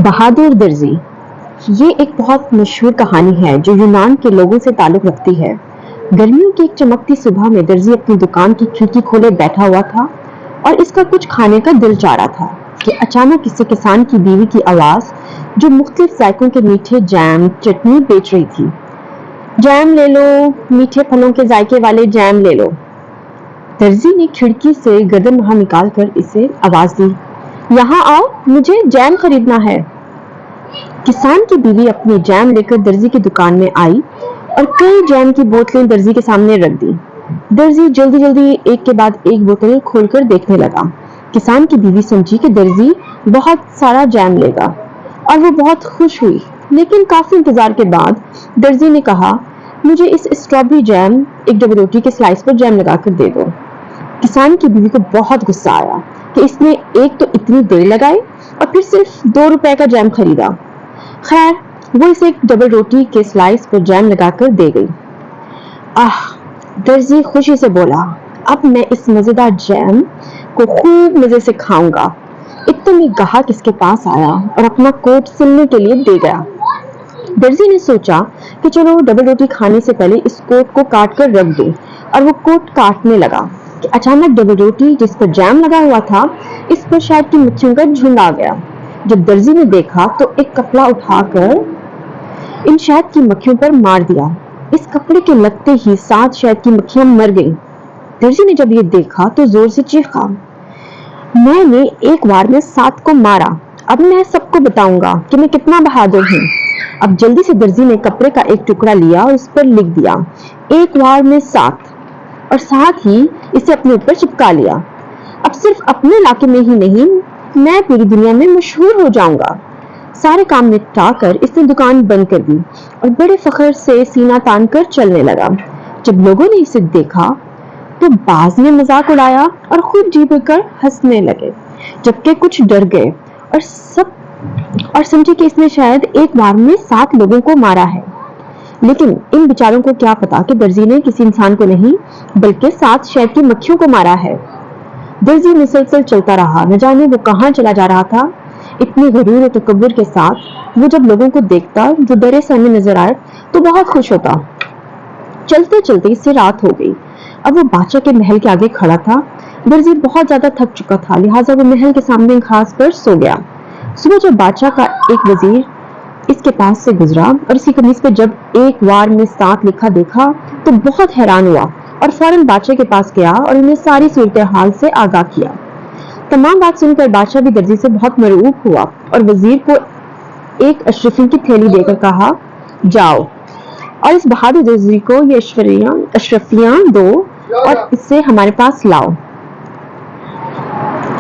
बहादुर दर्जी। ये एक बहुत मशहूर कहानी है जो यूनान के लोगों से ताल्लुक रखती है। गर्मियों की एक चमकती सुबह में दर्जी अपनी दुकान की खिड़की खोले बैठा हुआ था और इसका कुछ खाने का दिल चाह रहा था कि अचानक किसी किसान की बीवी की आवाज जो मुख्तलिफ जायकों के मीठे जैम चटनी बेच रही थी। जैम ले लो, मीठे फलों के जायके वाले जैम ले लो। दर्जी ने खिड़की से गर्दन बाहर निकाल कर इसे आवाज दी, यहाँ आओ, मुझे जैम खरीदना है। किसान की बीवी अपनी जैम लेकर दर्जी की दुकान में आई और कई जैम की बोतलें दर्जी के सामने रख दी। दर्जी जल्दी जल्दी एक के बाद एक बोतल खोलकर देखने लगा। किसान की बीवी समझी कि दर्जी बहुत सारा जैम लेगा और वो बहुत खुश हुई, लेकिन काफी इंतजार के बाद दर्जी ने कहा, मुझे इस स्ट्रॉबेरी जैम एक डबल रोटी के स्लाइस पर जैम लगाकर दे दो। किसान की बीवी को बहुत गुस्सा आया कि इसने एक तो इतनी देर लगाई और फिर सिर्फ 2 रुपए का जैम खरीदा। खैर, वो इसे एक डबल रोटी के स्लाइस पर जैम लगाकर दे गई। आह, दर्जी खुशी से बोला, अब मैं इस मजेदार जैम को खूब मजे से खाऊंगा। इतने में ग्राहक इसके पास आया और अपना कोट सिलने के लिए दे गया। दर्जी ने सोचा कि चलो डबल रोटी खाने से पहले इस कोट को काट कर रख दूं, और वो कोट काटने लगा कि अचानक डबल रोटी जिस पर जैम लगा हुआ था, इस पर शहद की मक्खियों का झुंड आ गया। जब दर्जी ने देखा तो एक कपड़ा उठाकर इन शहद की मक्खियों पर मार दिया। इस कपड़े के लगते ही 7 शहद की मक्खियां मर गईं। दर्जी ने जब ये देखा तो जोर से चीखा, मैंने एक बार में 7 को मारा, अब मैं सबको बताऊंगा कि मैं कितना बहादुर हूँ। अब जल्दी से दर्जी ने कपड़े का एक टुकड़ा लिया और उस पर लिख दिया, एक बार में 7, और साथ ही इसे अपने ऊपर चिपका लिया। अब सिर्फ अपने इलाके में ही नहीं, मैं पूरी दुनिया में मशहूर हो जाऊंगा। सारे काम निपटा कर इसने दुकान बंद कर दी और बड़े फख्र से सीना तान कर चलने लगा। जब लोगों ने इसे देखा तो बाज ने मजाक उड़ाया और खूब जी भरकर हंसने लगे, जबकि कुछ डर गए और समझे कि इसने शायद एक बार में 7 लोगों को मारा है। लेकिन इन बेचारों को क्या पता कि दर्जी ने किसी इंसान को नहीं बल्कि 7 शहद की मक्खियों को मारा है। दर्जी मुसलसल चलता रहा, न जाने वो कहाँ चला जा रहा था। इतने गरूर और तकब्बुर के साथ वो जब लोगों को देखता जो डरे सहमे नजर आए तो बहुत खुश होता। चलते चलते इससे रात हो गई। अब वो बादशाह के महल के आगे खड़ा था। दर्जी बहुत ज्यादा थक चुका था, लिहाजा वो महल के सामने घास पर सो गया। सुबह जब बादशाह का एक वजीर इसके पास से गुजरा और इसकी कमीज पे जब एक बार में 7 लिखा देखा तो बहुत हैरान हुआ और फौरन बादशाह के पास गया और उन्हें सारी सूरत हाल से आगाह किया। तमाम बात सुनकर बादशाह भी दर्जी से बहुत मरऊब हुआ और वजीर को एक अशरफियों की थैली देकर कहा, जाओ और इस बहादुर दर्जी को ये अशरफियां दो और इसे हमारे पास लाओ।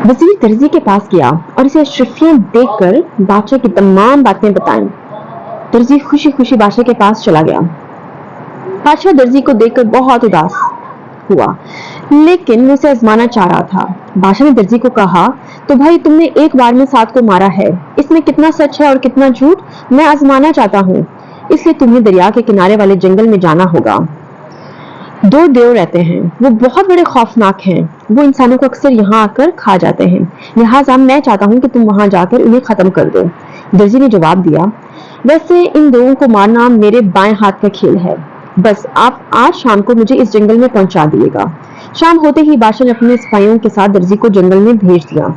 वजीर दर्जी के पास गया और इसे अशरफियां देखकर बादशाह की तमाम बातें बताईं। दर्जी खुशी खुशी बादशाह के पास चला गया। बादशाह दर्जी को देखकर बहुत उदास हुआ, लेकिन वो उसे आजमाना चाह रहा था। बादशाह ने दर्जी को कहा, तो भाई तुमने एक बार में 7 को मारा है, इसमें कितना सच है और कितना झूठ मैं आजमाना चाहता हूँ, इसलिए तुम्हें दरिया के किनारे वाले जंगल में जाना होगा। 2 देव रहते हैं, वो बहुत बड़े खौफनाक हैं, वो इंसानों को अक्सर यहाँ आकर खा जाते हैं, लिहाजा मैं चाहता हूँ कि तुम वहां जाकर उन्हें खत्म कर दो। दर्जी ने जवाब दिया, वैसे इन दोनों को मारना मेरे बाएं हाथ का खेल है, बस आप आज शाम को मुझे इस जंगल में पहुंचा दिएगा। शाम होते ही बादशाह ने अपने सिपाहियों के साथ दर्जी को जंगल में भेज दिया।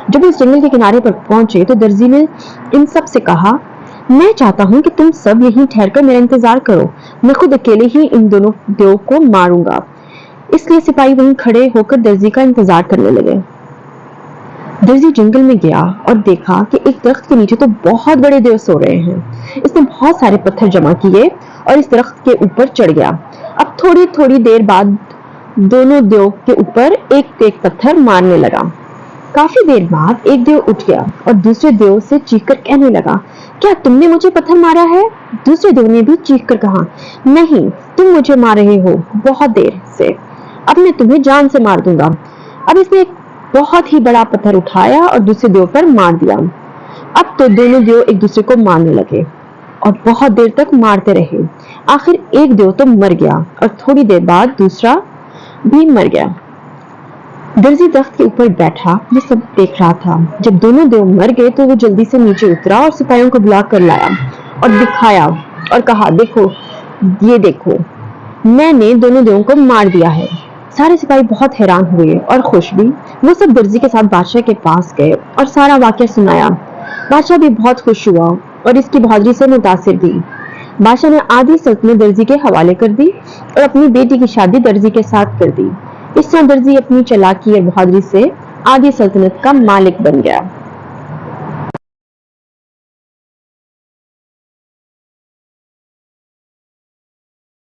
जब इस जंगल के किनारे पर पहुंचे तो दर्जी ने इन सब से कहा, मैं चाहता हूं कि तुम सब यहीं ठहरकर मेरा इंतजार करो, मैं खुद अकेले ही इन दोनों देव को मारूंगा। इसलिए सिपाही वहीं खड़े होकर दर्जी का इंतजार करने लगे। दर्जी जंगल में गया और देखा कि एक दरख्त के नीचे तो बहुत बड़े देव सो रहे हैं। इसने बहुत सारे पत्थर जमा किए और इस दरख्त के ऊपर चढ़ गया। अब थोड़ी थोड़ी देर बाद दोनों देव के ऊपर एक एक पत्थर मारने लगा। काफी देर बाद एक देव उठ गया और दूसरे देव से चीखकर कहने लगा, क्या तुमने मुझे पत्थर मारा है? दूसरे देव ने भी चीखकर कहा, नहीं, तुम मुझे मार रहे हो बहुत देर से, अब मैं तुम्हें जान से मार दूंगा। अब इसने एक बहुत ही बड़ा पत्थर उठाया और दूसरे देव पर मार दिया। अब तो दोनों देव एक दूसरे को मारने लगे और बहुत देर तक मारते रहे। आखिर एक देव तो मर गया और थोड़ी देर बाद दूसरा भी मर गया। درزی درخت کے اوپر بیٹھا یہ سب دیکھ رہا تھا. جب دونوں دیو مر گئے تو وہ جلدی سے نیچے اترا اور سپاہیوں کو بلا کر لایا اور دکھایا اور کہا دیکھو یہ دیکھو میں نے دونوں دیووں کو مار دیا ہے. سارے سپاہی بہت حیران ہوئے اور خوش بھی. وہ سب درزی کے ساتھ بادشاہ کے پاس گئے اور سارا واقعہ سنایا. بادشاہ بھی بہت خوش ہوا اور اس کی بہادری سے متاثر بھی. بادشاہ نے آدھی سلطنت درزی کے حوالے کر دی اور اپنی بیٹی کی شادی درزی کے ساتھ کر دی. اس طرح درزی اپنی چالاکی اور بہادری سے آدھی سلطنت کا مالک بن گیا.